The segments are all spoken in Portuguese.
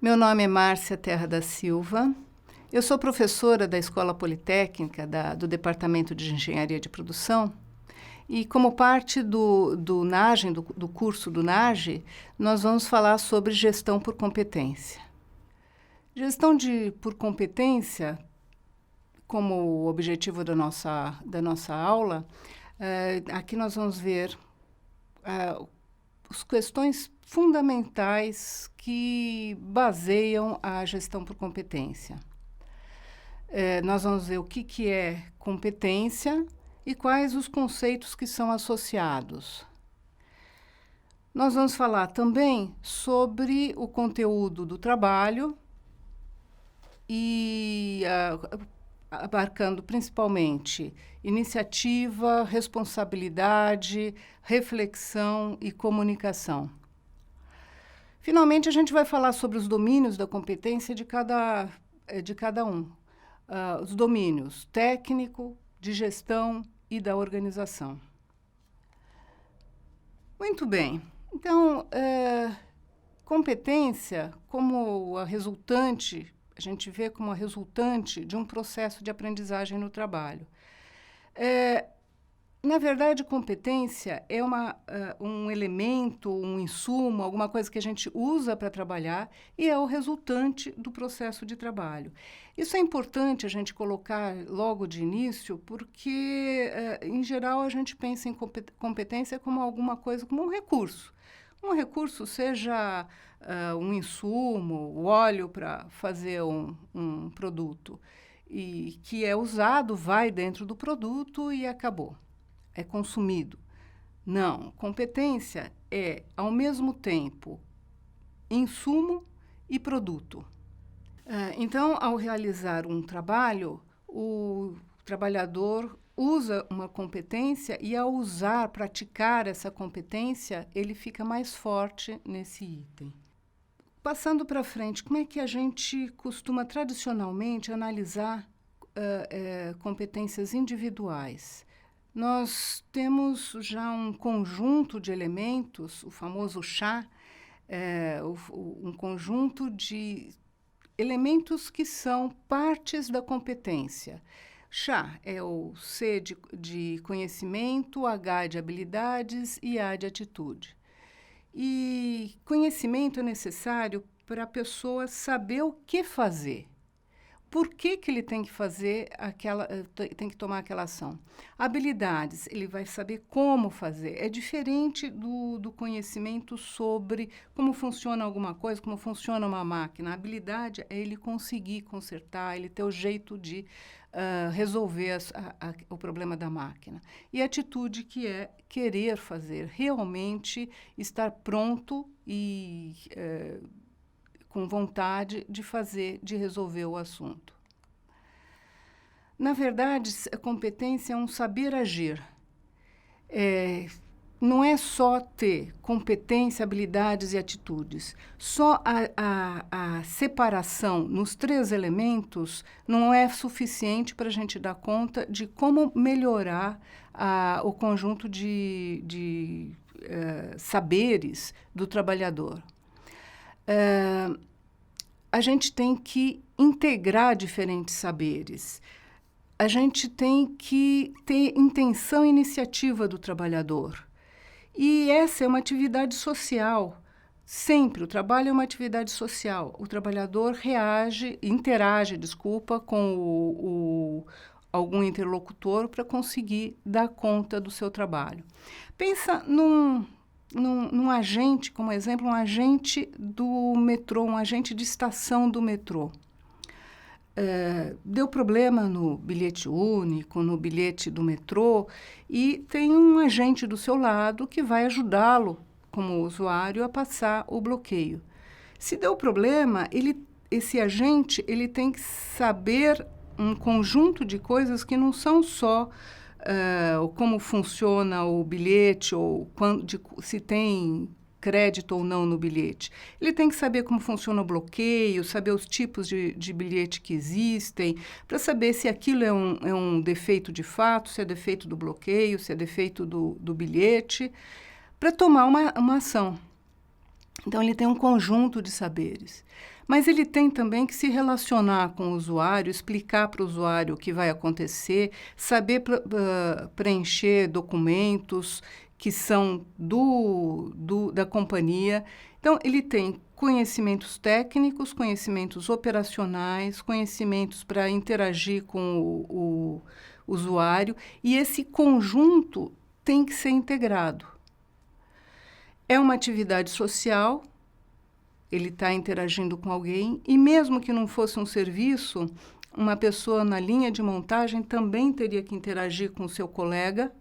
Meu nome é Márcia Terra da Silva. Eu sou professora da Escola Politécnica do Departamento de Engenharia de Produção e, como parte do NAGE, do curso do NAGE, nós vamos falar sobre gestão por competência. Gestão por competência, como objetivo da nossa aula, aqui nós vamos ver as questões fundamentais que baseiam a gestão por competência. Nós vamos ver o que é competência e quais os conceitos que são associados. Nós vamos falar também sobre o conteúdo do trabalho e abarcando principalmente iniciativa, responsabilidade, reflexão e comunicação. Finalmente, a gente vai falar sobre os domínios da competência de cada um. Os domínios técnico, de gestão e da organização. Muito bem. Então, competência, a gente vê como a resultante de um processo de aprendizagem no trabalho. Na verdade, competência é um elemento, um insumo, alguma coisa que a gente usa para trabalhar e é o resultante do processo de trabalho. Isso é importante a gente colocar logo de início, porque, em geral, a gente pensa em competência como alguma coisa, como um recurso. Um recurso seja um insumo, o óleo para fazer um produto, e que é usado, vai dentro do produto e acabou. É consumido. Não, competência é, ao mesmo tempo, insumo e produto. Então, ao realizar um trabalho, o trabalhador usa uma competência e, ao praticar essa competência, ele fica mais forte nesse item. Passando para frente, como é que a gente costuma tradicionalmente analisar competências individuais? Nós temos já um conjunto de elementos, o famoso chá, um conjunto de elementos que são partes da competência. Chá é o C de conhecimento, H de habilidades e A de atitude. E conhecimento é necessário para a pessoa saber o que fazer. Por que ele tem que fazer tem que tomar aquela ação? Habilidades, ele vai saber como fazer. É diferente do conhecimento sobre como funciona alguma coisa, como funciona uma máquina. A habilidade é ele conseguir consertar, ele ter o jeito de resolver o problema da máquina. E a atitude, que é querer fazer, realmente estar pronto e com vontade de resolver o assunto. Na verdade, a competência é um saber agir. Não é só ter competência, habilidades e atitudes. Só a separação nos 3 elementos não é suficiente para a gente dar conta de como melhorar o conjunto de saberes do trabalhador. A gente tem que integrar diferentes saberes. A gente tem que ter intenção e iniciativa do trabalhador. E essa é uma atividade social. Sempre, o trabalho é uma atividade social. O trabalhador interage com algum interlocutor para conseguir dar conta do seu trabalho. Pensa num agente, como exemplo, um agente do metrô, um agente de estação do metrô. Deu problema no bilhete único, no bilhete do metrô, e tem um agente do seu lado que vai ajudá-lo, como usuário, a passar o bloqueio. Se deu problema, esse agente tem que saber um conjunto de coisas que não são só como funciona o bilhete ou se tem crédito ou não no bilhete. Ele tem que saber como funciona o bloqueio, saber os tipos de bilhete que existem, para saber se aquilo é um defeito de fato, se é defeito do bloqueio, se é defeito do bilhete, para tomar uma ação. Então, ele tem um conjunto de saberes. Mas ele tem também que se relacionar com o usuário, explicar para o usuário o que vai acontecer, saber preencher documentos que são da companhia. Então, ele tem conhecimentos técnicos, conhecimentos operacionais, conhecimentos para interagir com o usuário, e esse conjunto tem que ser integrado. É uma atividade social, ele está interagindo com alguém, e mesmo que não fosse um serviço, uma pessoa na linha de montagem também teria que interagir com o seu colega.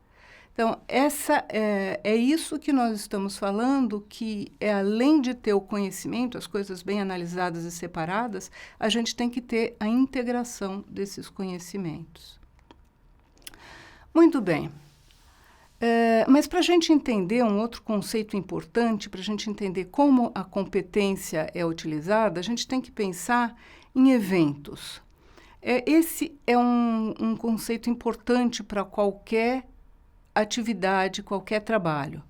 Então, é isso que nós estamos falando, que além de ter o conhecimento, as coisas bem analisadas e separadas, a gente tem que ter a integração desses conhecimentos. Muito bem. Mas para a gente entender um outro conceito importante, para a gente entender como a competência é utilizada, a gente tem que pensar em eventos. Esse é um conceito importante para qualquer atividade, qualquer trabalho.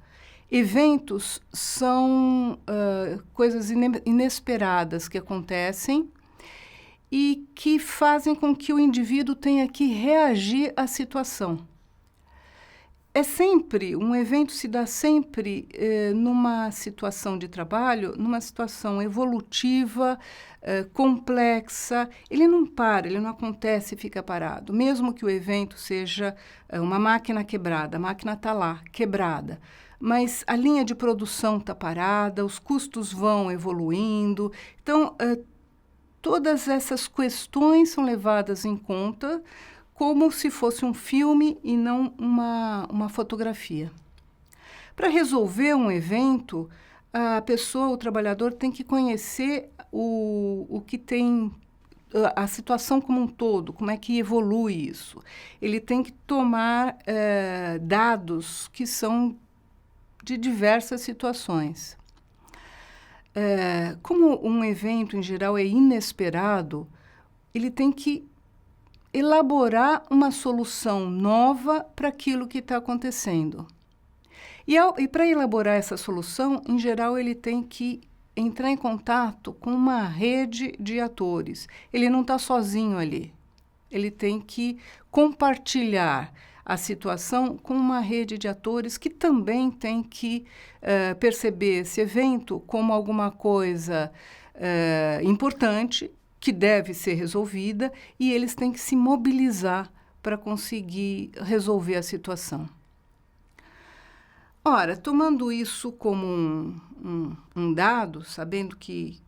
Eventos são coisas inesperadas que acontecem e que fazem com que o indivíduo tenha que reagir à situação. Um evento se dá sempre numa situação de trabalho, numa situação evolutiva, complexa. Ele não para, ele não acontece e fica parado. Mesmo que o evento seja uma máquina quebrada, a máquina está lá, quebrada. Mas a linha de produção está parada, os custos vão evoluindo. Então, todas essas questões são levadas em conta como se fosse um filme e não uma fotografia. Para resolver um evento, a pessoa, o trabalhador, tem que conhecer o que tem, a situação como um todo, como é que evolui isso. Ele tem que tomar dados que são de diversas situações. Como um evento, em geral, é inesperado, ele tem que elaborar uma solução nova para aquilo que está acontecendo. E para elaborar essa solução, em geral, ele tem que entrar em contato com uma rede de atores. Ele não está sozinho ali. Ele tem que compartilhar a situação com uma rede de atores que também tem que perceber esse evento como alguma coisa importante, que deve ser resolvida, e eles têm que se mobilizar para conseguir resolver a situação. Ora, tomando isso como um dado, sabendo que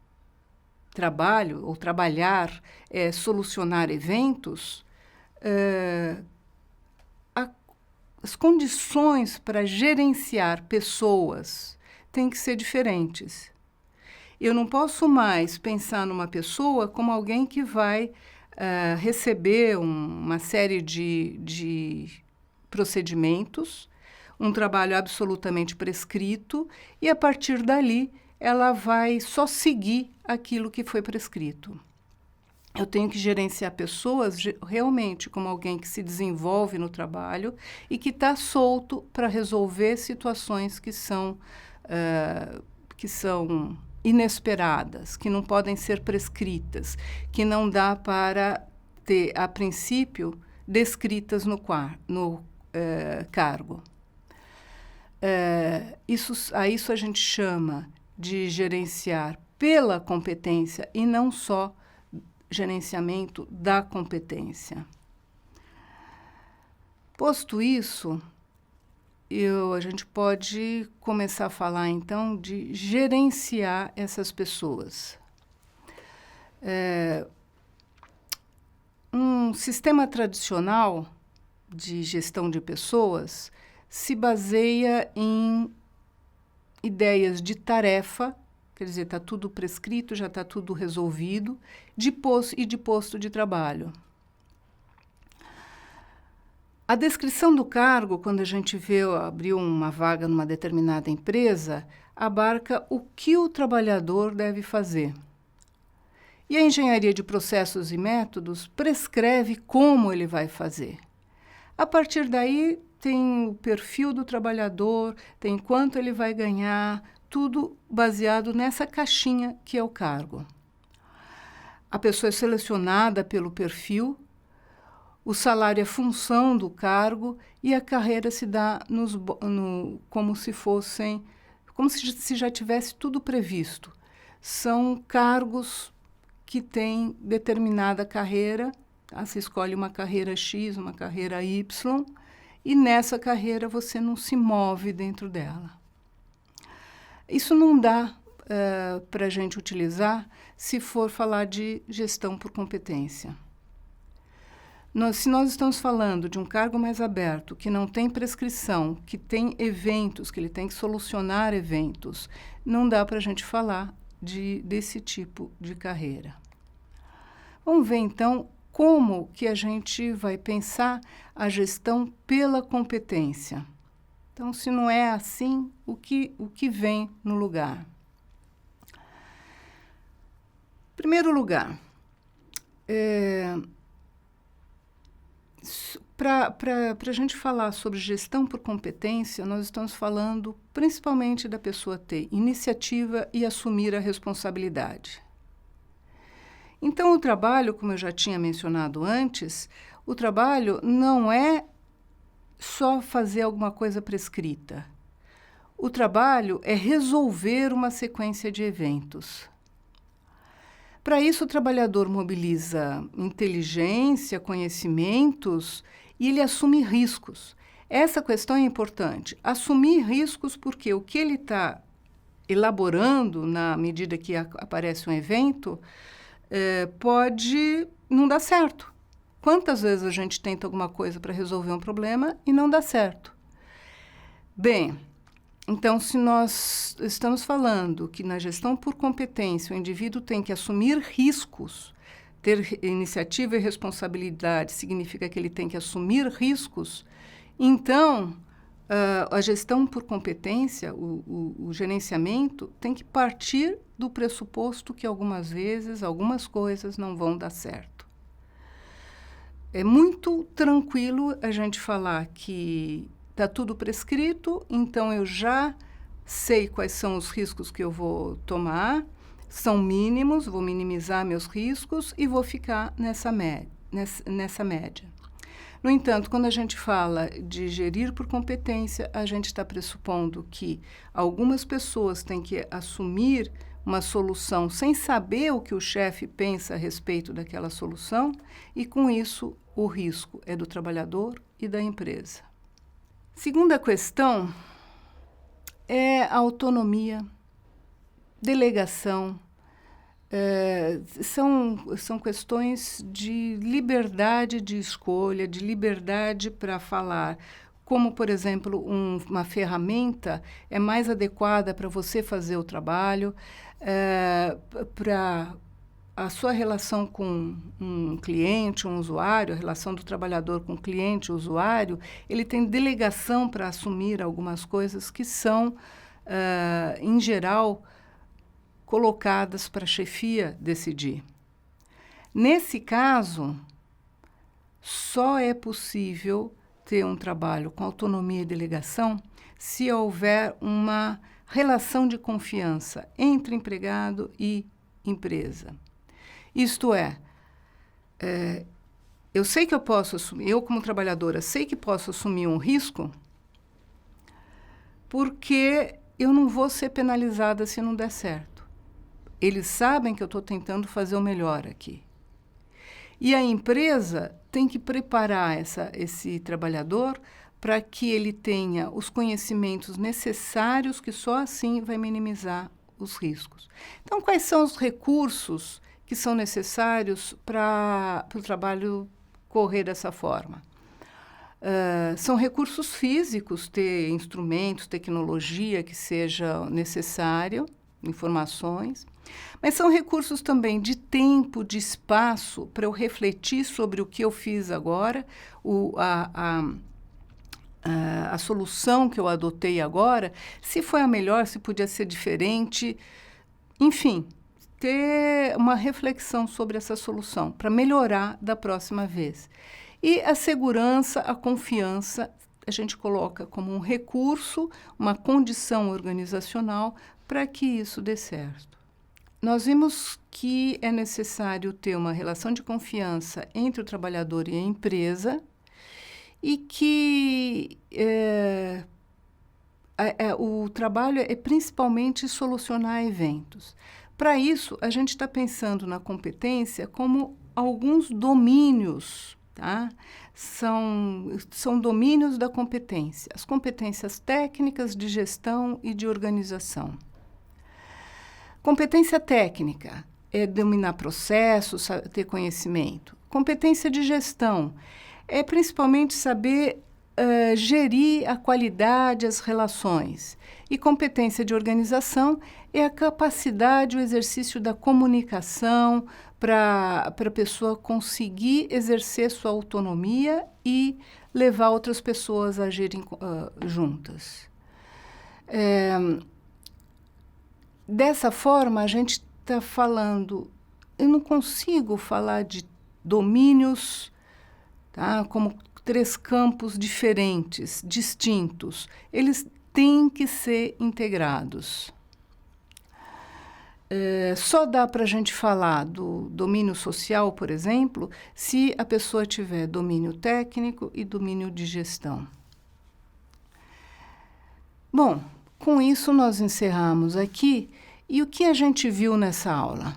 trabalhar é solucionar eventos, as condições para gerenciar pessoas têm que ser diferentes. Eu não posso mais pensar numa pessoa como alguém que vai receber uma série de procedimentos, um trabalho absolutamente prescrito, e, a partir dali, ela vai só seguir aquilo que foi prescrito. Eu tenho que gerenciar pessoas realmente como alguém que se desenvolve no trabalho e que está solto para resolver situações que são inesperadas, que não podem ser prescritas, que não dá para ter, a princípio, descritas no cargo. A isso a gente chama de gerenciar pela competência e não só gerenciamento da competência. Posto isso, a gente pode começar a falar, então, de gerenciar essas pessoas. Um sistema tradicional de gestão de pessoas se baseia em ideias de tarefa, quer dizer, está tudo prescrito, já está tudo resolvido, de posto de trabalho. A descrição do cargo, quando a gente abriu uma vaga numa determinada empresa, abarca o que o trabalhador deve fazer. E a engenharia de processos e métodos prescreve como ele vai fazer. A partir daí, tem o perfil do trabalhador, tem quanto ele vai ganhar, tudo baseado nessa caixinha que é o cargo. A pessoa é selecionada pelo perfil, o salário é função do cargo e a carreira se dá como se já tivesse tudo previsto. São cargos que têm determinada carreira, tá? Você escolhe uma carreira X, uma carreira Y, e nessa carreira você não se move dentro dela. Isso não dá para a gente utilizar se for falar de gestão por competência. Se nós estamos falando de um cargo mais aberto, que não tem prescrição, que tem eventos, que ele tem que solucionar eventos, não dá para a gente falar desse tipo de carreira. Vamos ver, então, como que a gente vai pensar a gestão pela competência. Então, se não é assim, o que vem no lugar? Em primeiro lugar, para a gente falar sobre gestão por competência, nós estamos falando principalmente da pessoa ter iniciativa e assumir a responsabilidade. Então, o trabalho, como eu já tinha mencionado antes, o trabalho não é só fazer alguma coisa prescrita. O trabalho é resolver uma sequência de eventos. Para isso, o trabalhador mobiliza inteligência, conhecimentos e ele assume riscos. Essa questão é importante. Assumir riscos porque o que ele está elaborando na medida que aparece um evento pode não dar certo. Quantas vezes a gente tenta alguma coisa para resolver um problema e não dá certo? Bem, então, se nós estamos falando que na gestão por competência o indivíduo tem que assumir riscos, ter iniciativa e responsabilidade significa que ele tem que assumir riscos, então a gestão por competência, o gerenciamento, tem que partir do pressuposto que algumas vezes algumas coisas não vão dar certo. É muito tranquilo a gente falar que está tudo prescrito, então eu já sei quais são os riscos que eu vou tomar, são mínimos, vou minimizar meus riscos e vou ficar nessa média. No entanto, quando a gente fala de gerir por competência, a gente está pressupondo que algumas pessoas têm que assumir uma solução sem saber o que o chefe pensa a respeito daquela solução, e com isso o risco é do trabalhador e da empresa. Segunda questão é a autonomia, delegação. São questões de liberdade de escolha, de liberdade para falar. Como, por exemplo, uma ferramenta é mais adequada para você fazer o trabalho, para a sua relação com um cliente, um usuário, a relação do trabalhador com o cliente, o usuário, ele tem delegação para assumir algumas coisas que são, em geral, colocadas para a chefia decidir. Nesse caso, só é possível ter um trabalho com autonomia e delegação se houver uma relação de confiança entre empregado e empresa. Isto eu sei que eu posso assumir, eu como trabalhadora sei que posso assumir um risco porque eu não vou ser penalizada se não der certo. Eles sabem que eu estou tentando fazer o melhor aqui. E a empresa tem que preparar esse trabalhador para que ele tenha os conhecimentos necessários, que só assim vai minimizar os riscos. Então, quais são os recursos que são necessários para o trabalho correr dessa forma? São recursos físicos, ter instrumentos, tecnologia que seja necessário, informações, mas são recursos também de tempo, de espaço, para eu refletir sobre o que eu fiz agora, a solução que eu adotei agora, se foi a melhor, se podia ser diferente, enfim, ter uma reflexão sobre essa solução para melhorar da próxima vez. E a segurança, a confiança, a gente coloca como um recurso, uma condição organizacional para que isso dê certo. nós vimos que é necessário ter uma relação de confiança entre o trabalhador e a empresa e que o trabalho é principalmente solucionar eventos. Para isso, a gente está pensando na competência como alguns domínios, tá? São domínios da competência. As competências técnicas de gestão e de organização. Competência técnica é dominar processos, ter conhecimento. Competência de gestão é principalmente saber gerir a qualidade, as relações. E competência de organização é a capacidade, o exercício da comunicação para a pessoa conseguir exercer sua autonomia e levar outras pessoas a agirem juntas. Dessa forma, a gente está falando... Eu não consigo falar de domínios, tá, como 3 campos diferentes, distintos. Eles têm que ser integrados. Só dá para a gente falar do domínio social, por exemplo, se a pessoa tiver domínio técnico e domínio de gestão. Bom, com isso nós encerramos aqui. E o que a gente viu nessa aula?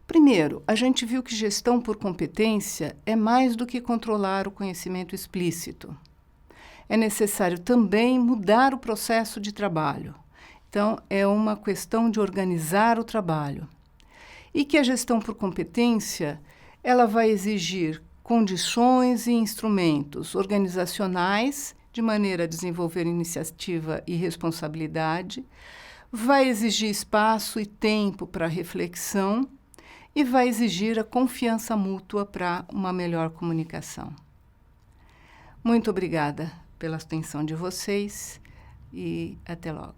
Primeiro, a gente viu que gestão por competência é mais do que controlar o conhecimento explícito. É necessário também mudar o processo de trabalho. Então, é uma questão de organizar o trabalho. E que a gestão por competência, ela vai exigir condições e instrumentos organizacionais, de maneira a desenvolver iniciativa e responsabilidade, vai exigir espaço e tempo para reflexão e vai exigir a confiança mútua para uma melhor comunicação. Muito obrigada pela atenção de vocês e até logo.